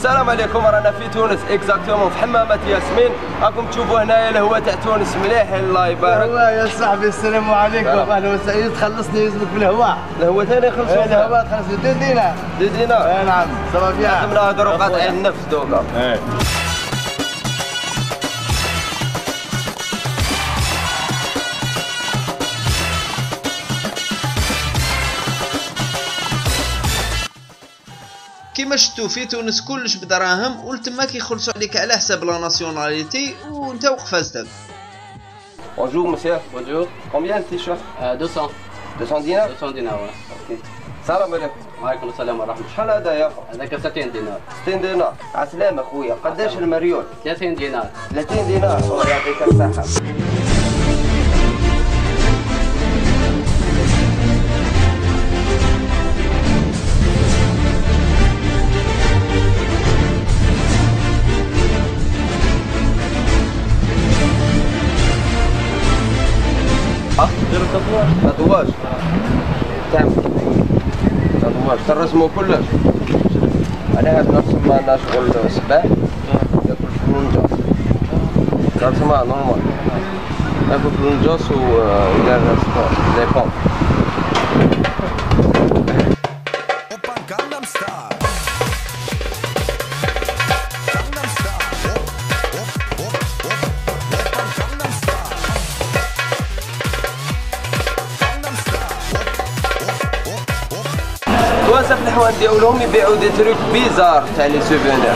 السلام عليكم. رانا في تونس اكزاكتومون في حمامة ياسمين. راكم تشوفوا هنايا الهواء تاع تونس مليح. الله يبارك. الهواء يا صاحبي. السلام عليكم. اهلا وسهلا. تخلصني يزمك بالهواء. الهواء ثاني يخلصوا. الهواء تخلص 2 دينار. 2 دينار. نعم. صافا فيها. لازم نهضروا قاطعين النفس دوكا. كيما شفتوا في تونس كلش بدراهم ولتما كيخلصوا عليك على حساب لا ناسيوناليتي وانت وقفازتك. Bonjour monsieur. Bonjour. Combien le t-shirt 200 200 دينار. 200 دينار. اوكي. السلام عليكم. وعليكم السلام ورحمة الله. شحال هذايا؟ هذاك 60 دينار. 60 دينار. عسلامة خويا. قداش المريول؟ 30 دينار. 30 دينار. الله يعطيك الصحة. دير التطواج. تعمل تطواج ترسموا كلش. على هاد نرسم لنا شغل سباع ياكل فلونجاس. ترسمها نورمال ياكل فلونجاس ويدير سبور لي بوم. توانسة في الحوان ديالهم يبيعوا دي تروك بيزار تاع لي سوفونير.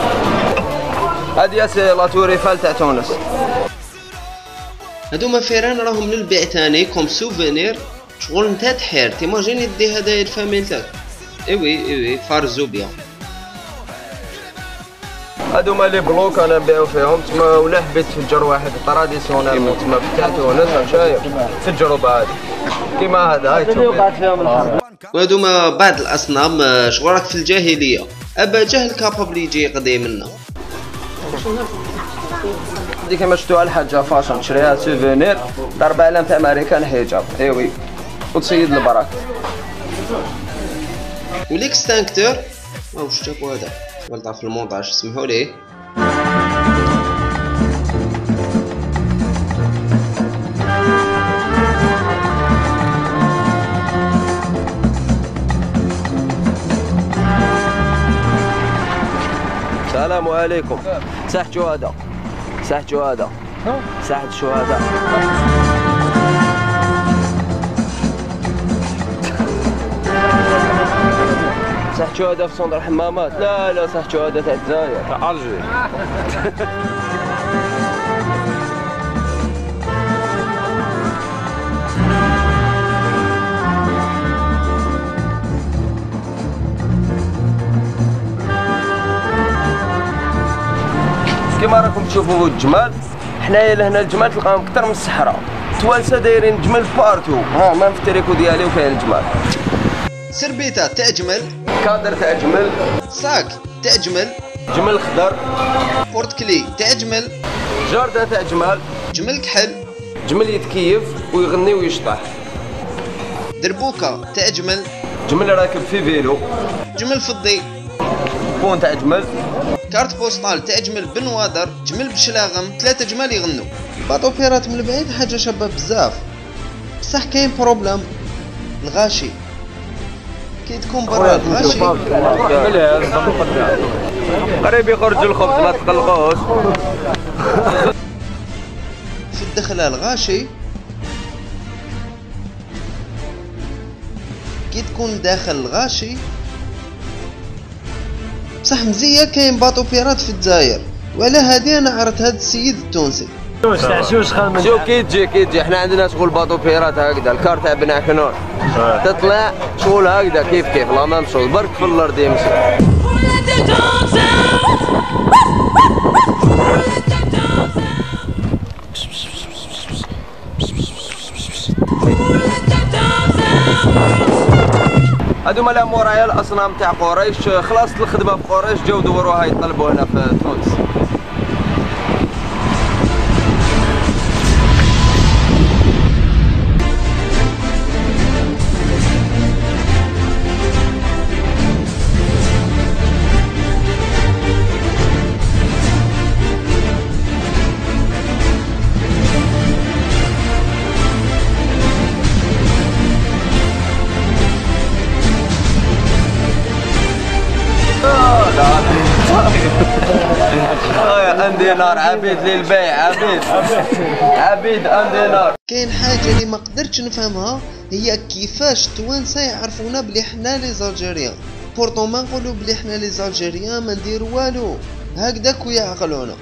هادي سي لا تور ايفال تاع تونس. هادوما فيران راهم للبيع تاني كوم سوفونير. شغل نتا تحير تيماجيني دي هدايا لفاميلتك. ايوي فارزوبيا. هادوما لي بلوك انا نبيعو فيهم تما. ولا حبيت تفجر واحد طراديسيونيل تما تاع تونس شايف تجربة هادي كيما هذا. هاي تشوف وهادوما بعض الاصنام شغل راك في الجاهليه. ابا جهل كابابل يجي يقضي منا. هادي كيما شفتوها الحاجه فاشن تشريها سوفونير ب 4000 تاع امريكان حجاب. ايوي وتسيد البراك. والاكستانكتور واش جابو هذا ولطا في المونتاج سمحوا ليه. السلام عليكم. ساحة شهداء. ساحة شهداء. ساحة شهداء. ساحة شهداء في صندوق الحمامات. لا ساحة شهداء تاع الجزائر تاع الجزائر. كيما راكم تشوفوا الجمال. حنايا لهنا الجمال تلقاهم اكثر من الصحراء. توانسه دايرين جمل بارتو. ها ما في التريكو ديالي وكاين الجمال. سربيتا تاع جمل. كادر تاع جمل. صاك تاع جمل. جمل خضر. بورتكلي تاع جمل. جاردة تاع جمال. جمل كحل. جمل يتكيف ويغني ويشطح. دربوكا تاع جمل. جمل راكب في فيلو. جمل فضي. بون تاع جمل. كارت بوستال تاع جمل بنوادر. جمل بشلاغم. 3 جمال يغنوا. باطو بيرات من البعيد حاجه شابه بزاف بصح كاين بروبليم. الغاشي كي تكون برا الغاشي قريب يخرج الخبز ما تقلقوش. في الدخله الغاشي كي تكون داخل الغاشي بصح مزيه. كاين باطو بيرات في الجزائر وعلى هادي انا عرفت هاد السيد التونسي. شوف كي تجي احنا عندنا شغل باطو بيرات هكذا. الكار تاع بن عكنون تطلع شغل هكذا كيف لا مام شغل برك في الارض يمشي. هادوما الامورايا الاصنام تاع قريش. خلاص الخدمه في قريش جاو دوروها يطلبوا هنا في تونس. 1 دينار عبيد للبيع عبيد 1 دينار. كاين حاجه اللي ما قدرتش نفهمها، هي كيفاش التوانسه يعرفونا بلي حنا لي زالجيريان، بورطو ما نقولوا بلي حنا لي زالجيريان ما نديروا والو، هكذاك ويعقلونا.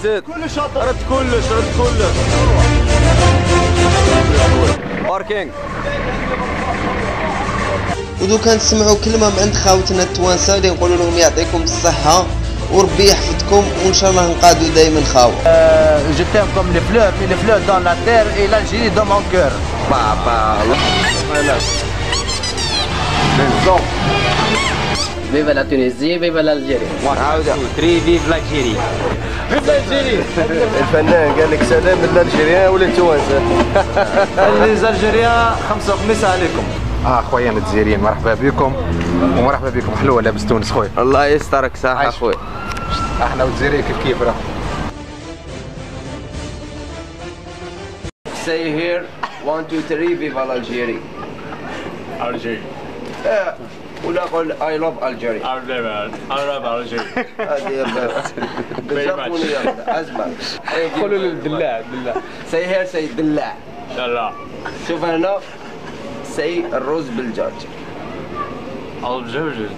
زيد كلش رد كلش باركينغ. ودوكا نسمعوا كلمه من عند خاوتنا التوانسه اللي نقولوا لهم يعطيكم الصحه وربي يحفظكم وان شاء الله نقعدوا دائما خاوه. Je t'aime comme les fleurs dans la terre et l'Algérie dans mon cœur. Vive la Tunisie, vive l'Algérie. عاودة 3 فيف l'Algérie. الفنان قال لك سلام للألجيريان ولا التوانسة. الجزائريين 5 وخميس عليكم. خويا الجزائريين مرحبا بكم ومرحبا بكم. حلوه لابس تونس خويا. الله يسترك صح اخويا. احنا والجزائريين كيف راه. Say here 1 2 3 vive l'Algérie. Algérie. ولا قول I love Algeria. I love Algeria. هذه بالجابونية أزمة. قولوا للدلاع Say here say دلاع. لا شوف هنا say الرز بالدجاج. الجوجز.